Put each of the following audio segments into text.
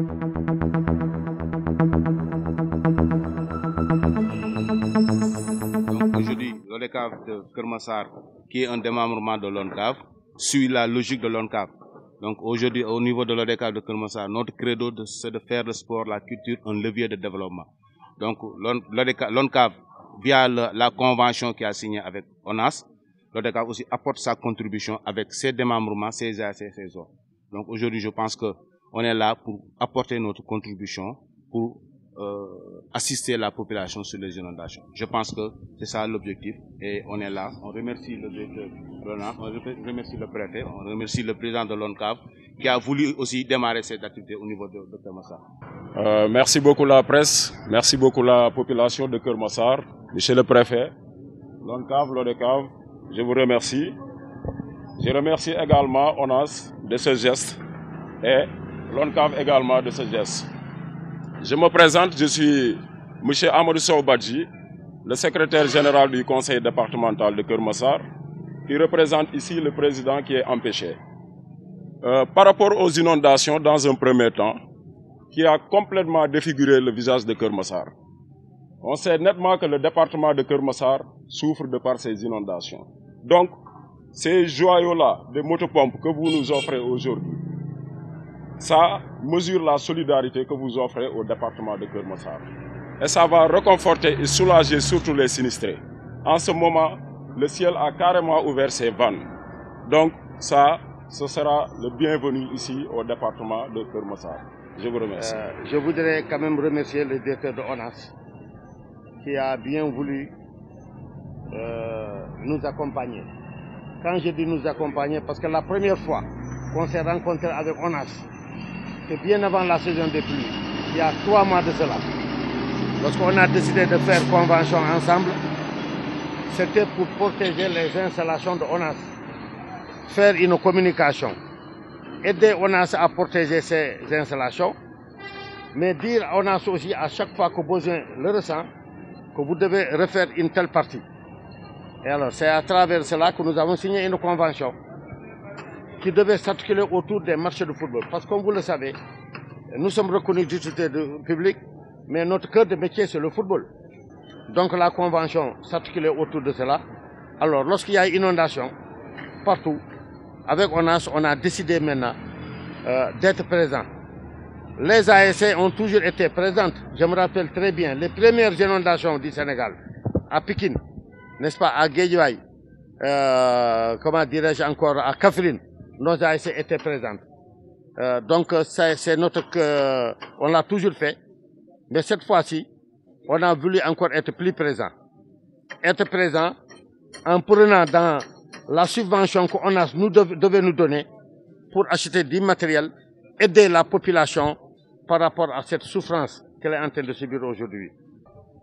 Donc aujourd'hui, l'ODCAV de Kermassar, qui est un démembrement de l'ONCAV, suit la logique de l'ONCAV. Donc aujourd'hui, au niveau de l'ODCAV de Kermassar, notre credo, c'est de faire le sport, la culture, un levier de développement. Donc l'ONCAV, via la convention qui a signé avec ONAS, l'ODCAV aussi apporte sa contribution avec ses démembrements, ses AC, ses autres. Donc aujourd'hui, je pense qu'on est là pour apporter notre contribution, pour assister la population sur les inondations. Je pense que c'est ça l'objectif et on est là. On remercie le directeur de l'ONAS, on remercie le préfet, on remercie le président de l'ONCAV qui a voulu aussi démarrer cette activité au niveau de Kermassar. Merci beaucoup la presse, merci beaucoup la population de Kermassar, monsieur le préfet, l'ONCAV, l'ODCAV, je vous remercie. Je remercie également ONAS de ce geste et l'ONCAV également de ce geste. Je me présente, je suis M. Amadou Sow Badji, le secrétaire général du conseil départemental de Kermassar, qui représente ici le président qui est empêché. Par rapport aux inondations, dans un premier temps, qui a complètement défiguré le visage de Kermassar, on sait nettement que le département de Kermassar souffre de par ces inondations. Donc, ces joyaux-là, des motopompes que vous nous offrez aujourd'hui, ça mesure la solidarité que vous offrez au département de Kermassar. Et ça va réconforter et soulager surtout les sinistrés. En ce moment, le ciel a carrément ouvert ses vannes. Donc ça, ce sera le bienvenu ici au département de Kermassar. Je vous remercie. Je voudrais quand même remercier le directeur de ONAS qui a bien voulu nous accompagner. Quand je dis nous accompagner, parce que la première fois qu'on s'est rencontré avec ONAS, c'est bien avant la saison des pluies, il y a 3 mois de cela. Lorsqu'on a décidé de faire convention ensemble, c'était pour protéger les installations de ONAS, faire une communication, aider ONAS à protéger ces installations, mais dire à ONAS aussi à chaque fois que besoin le ressent, que vous devez refaire une telle partie. Et alors c'est à travers cela que nous avons signé une convention qui devait s'articuler autour des marchés de football. Parce que comme vous le savez, nous sommes reconnus d'utilité publique, mais notre cœur de métier c'est le football. Donc la convention s'articulait autour de cela. Alors lorsqu'il y a inondation, partout, avec ONAS, on a décidé maintenant d'être présents. Les ASC ont toujours été présentes. Je me rappelle très bien les premières inondations du Sénégal, à Pikine, n'est-ce pas, à Guédiawaye, comment dirais-je encore, à Kaffrine, nos ASC étaient présentes. Donc c'est on l'a toujours fait, mais cette fois-ci, on a voulu encore être plus présent. Être présent en prenant dans la subvention qu'on devait nous donner pour acheter du matériel, aider la population par rapport à cette souffrance qu'elle est en train de subir aujourd'hui.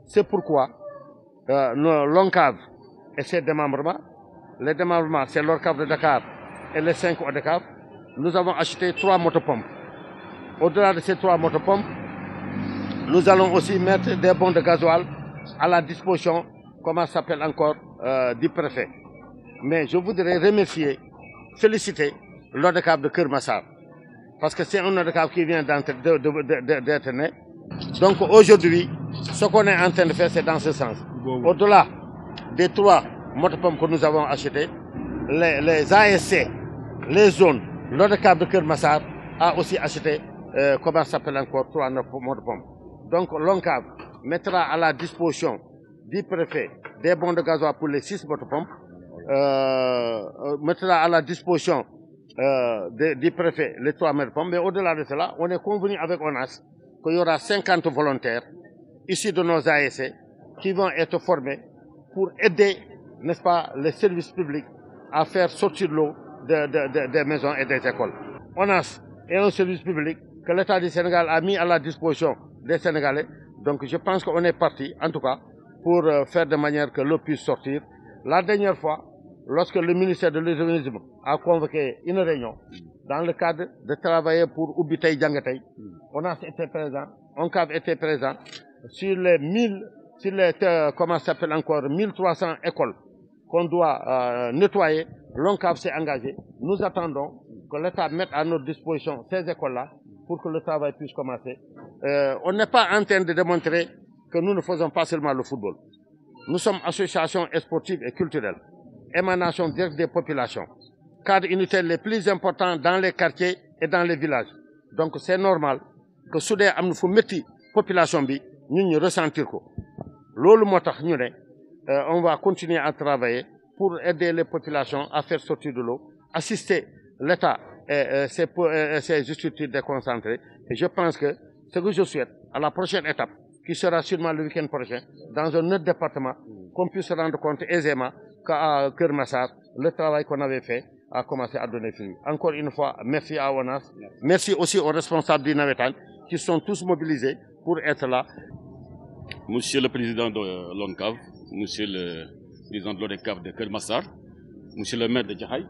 C'est pourquoi l'ONCAV et ses démembrements, les démembrements c'est l'ORCAV de Dakar et les 5 ODCAV, nous avons acheté 3 motopompes. Au-delà de ces 3 motopompes, nous allons aussi mettre des bons de gasoil à la disposition, comment ça s'appelle encore, du préfet. Mais je voudrais remercier, féliciter l'ODCAV de Kermassar, parce que c'est un ODCAV qui vient d'être né. Donc aujourd'hui, ce qu'on est en train de faire, c'est dans ce sens. Au-delà des 3 motopompes que nous avons achetés, les ASC, les zones, l'ODCAV de Kermassar a aussi acheté, comment ça s'appelle encore, 3 motopompes. Donc l'ONCAV mettra à la disposition du préfet des bons de gasoil pour les 6 motopompes, mettra à la disposition du préfet les 3 motopompes, mais au-delà de cela, on est convenu avec ONAS qu'il y aura 50 volontaires ici de nos ASC qui vont être formés pour aider, n'est-ce pas, les services publics à faire sortir l'eau des maisons et des écoles. ONAS est un service public que l'État du Sénégal a mis à la disposition des Sénégalais. Donc je pense qu'on est parti, en tout cas, pour faire de manière que l'eau puisse sortir. La dernière fois, lorsque le ministère de l'Urbanisme a convoqué une réunion dans le cadre de travailler pour Ubitei Djangatei, ONAS était présent, ONCAV était présent sur les 1300 écoles qu'on doit nettoyer. L'ONCAV s'est engagé. Nous attendons que l'État mette à notre disposition ces écoles-là pour que le travail puisse commencer. On n'est pas en train de démontrer que nous ne faisons pas seulement le football. Nous sommes association sportive et culturelle, émanation directe des populations, cadre unitaire les plus importants dans les quartiers et dans les villages. Donc c'est normal que soudain am na fu métti population bi ñun ñu ressentir ko. Loolu moo tax ñu ne on va continuer à travailler pour aider les populations à faire sortir de l'eau, assister l'État et ses structures déconcentrées. Et je pense que ce que je souhaite à la prochaine étape, qui sera sûrement le week-end prochain, dans un autre département, qu'on puisse se rendre compte aisément qu'à Keur Massar, le travail qu'on avait fait a commencé à donner fruit. Encore une fois, merci à ONAS. Merci aussi aux responsables du Navétane qui sont tous mobilisés pour être là. Monsieur le président de l'ONCAV, monsieur le président de l'ODCAV de Keur Massar, monsieur le maire de Jaxaay,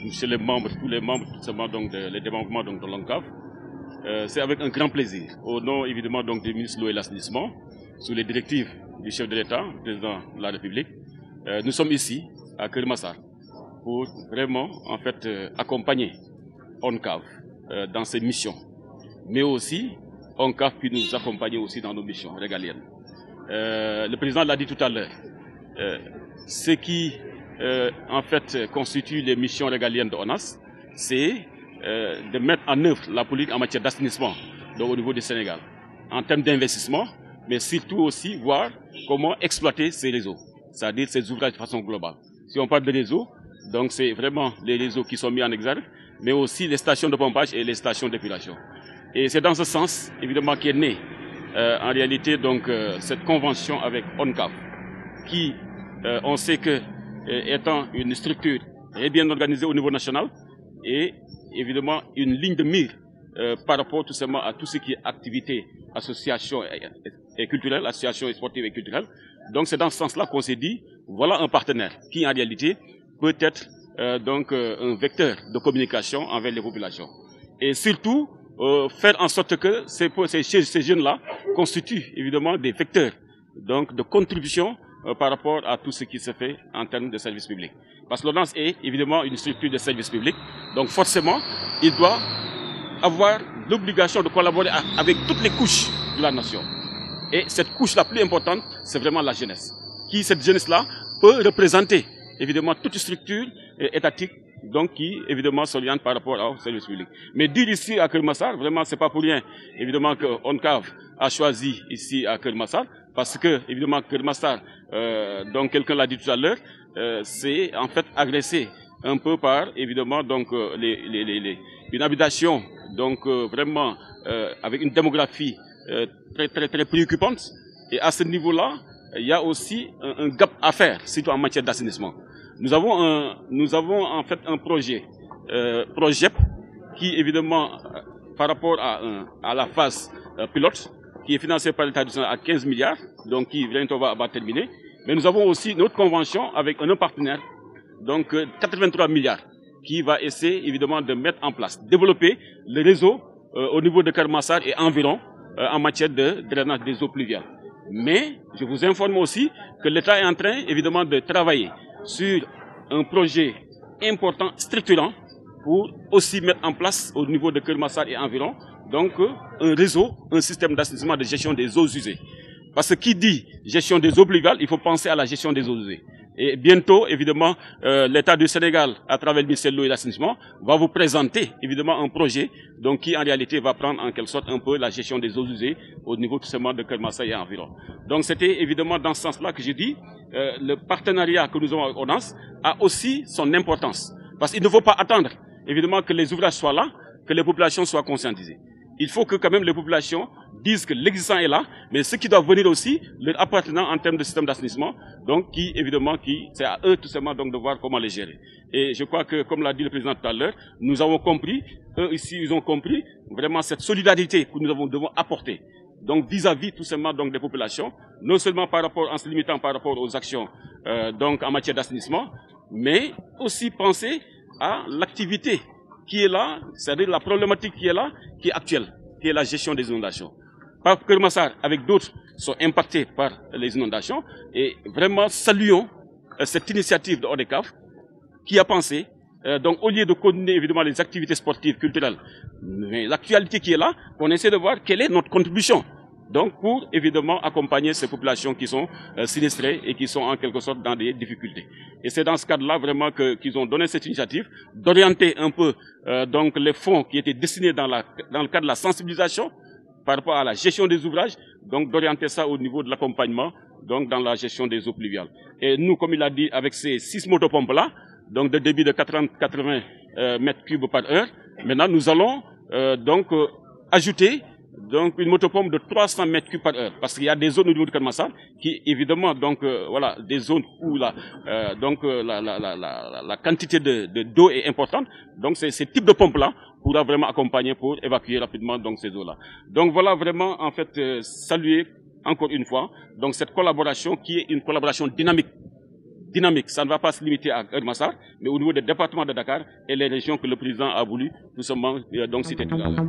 monsieur les membres, tous les membres, tout simplement donc les démembrements donc de l'ONCAV, c'est avec un grand plaisir, au nom évidemment donc du ministre de l'eau et l'assainissement, sous les directives du chef de l'État, président de la République, nous sommes ici à Keur Massar pour vraiment en fait accompagner ONCAV dans ses missions, mais aussi ONCAV puis nous accompagner aussi dans nos missions régaliennes. Le président l'a dit tout à l'heure, ce qui en fait constitue les missions régaliennes de ONAS, c'est de mettre en œuvre la politique en matière d'assainissement au niveau du Sénégal, en termes d'investissement, mais surtout aussi voir comment exploiter ces réseaux, c'est-à-dire ces ouvrages de façon globale. Si on parle de réseaux, donc c'est vraiment les réseaux qui sont mis en exergue, mais aussi les stations de pompage et les stations d'épuration. Et c'est dans ce sens, évidemment, qu'est née en réalité donc cette convention avec ONCAV, qui, on sait que étant une structure très bien organisée au niveau national, et évidemment une ligne de mire par rapport tout simplement à tout ce qui est activité, association et culturelle, association sportive et culturelle. Donc c'est dans ce sens-là qu'on s'est dit, voilà un partenaire qui en réalité peut être donc un vecteur de communication envers les populations. Et surtout, faire en sorte que ces jeunes-là constituent évidemment des vecteurs donc, de contribution par rapport à tout ce qui se fait en termes de services publics. Parce que l'ONAS est évidemment une structure de services publics, donc forcément, il doit avoir l'obligation de collaborer avec toutes les couches de la nation. Et cette couche la plus importante, c'est vraiment la jeunesse. Qui, cette jeunesse-là, peut représenter évidemment toute structure étatique, donc qui évidemment s'oriente par rapport au service public. Mais dire ici à Keur Massar, vraiment c'est pas pour rien, évidemment que ONCAV a choisi ici à Keur Massar, parce que évidemment Keur Massar, donc quelqu'un l'a dit tout à l'heure, c'est en fait agressé un peu par évidemment donc une habitation donc vraiment avec une démographie très préoccupante. Et à ce niveau-là, il y a aussi un gap à faire, surtout en matière d'assainissement. Nous avons en fait un projet qui évidemment par rapport à la phase pilote qui est financé par l'État du Sénégal à 15 milliards, donc qui bientôt va terminer. Mais nous avons aussi notre convention avec un autre partenaire, donc 83 milliards, qui va essayer évidemment de mettre en place, développer le réseau au niveau de Keur Massar et environ en matière de drainage des eaux pluviales. Mais je vous informe aussi que l'État est en train évidemment de travailler sur un projet important, structurant, pour aussi mettre en place au niveau de Keur Massar et environ, donc un réseau, un système d'assainissement de gestion des eaux usées. Parce que qui dit gestion des eaux pluviales, il faut penser à la gestion des eaux usées. Et bientôt, évidemment, l'État du Sénégal, à travers le ministère de l'eau et de l'assainissement, va vous présenter évidemment un projet donc, qui en réalité va prendre en quelque sorte un peu la gestion des eaux usées au niveau tout simplement de Keur Massar et environ. Donc c'était évidemment dans ce sens-là que j'ai dit, le partenariat que nous avons avec ONAS a aussi son importance. Parce qu'il ne faut pas attendre évidemment que les ouvrages soient là, que les populations soient conscientisées. Il faut que quand même les populations disent que l'existant est là, mais ce qui doit venir aussi, leur appartenant en termes de système d'assainissement, donc qui, évidemment, c'est à eux tout simplement donc de voir comment les gérer. Et je crois que, comme l'a dit le président tout à l'heure, nous avons compris, eux ici, ils ont compris vraiment cette solidarité que nous devons apporter. Donc vis-à-vis tout simplement donc des populations, non seulement en se limitant par rapport aux actions donc en matière d'assainissement, mais aussi penser à l'activité qui est là, c'est-à-dire la problématique qui est là, qui est actuelle, qui est la gestion des inondations. Par Keur Massar, avec d'autres, sont impactés par les inondations et vraiment saluons cette initiative de ODCAV qui a pensé donc au lieu de continuer évidemment les activités sportives, culturelles, mais l'actualité qui est là, on essaie de voir quelle est notre contribution. Donc pour évidemment accompagner ces populations qui sont sinistrées et qui sont en quelque sorte dans des difficultés. Et c'est dans ce cadre-là vraiment qu'ils ont donné cette initiative d'orienter un peu donc les fonds qui étaient destinés dans le cadre de la sensibilisation par rapport à la gestion des ouvrages, donc d'orienter ça au niveau de l'accompagnement, donc dans la gestion des eaux pluviales. Et nous, comme il a dit, avec ces 6 motopompes-là, donc de débit de 80 mètres cubes par heure, maintenant nous allons ajouter donc une motopompe de 300 mètres cubes par heure, parce qu'il y a des zones au niveau de Keur Massar qui évidemment voilà, des zones où la quantité d'eau est importante. Donc c'est ce type de pompe là pourra vraiment accompagner pour évacuer rapidement donc ces eaux là. Donc voilà vraiment en fait saluer encore une fois donc cette collaboration qui est une collaboration dynamique. Ça ne va pas se limiter à Keur Massar, mais au niveau des départements de Dakar et les régions que le président a voulu tout simplement donc citer tout à l'heure.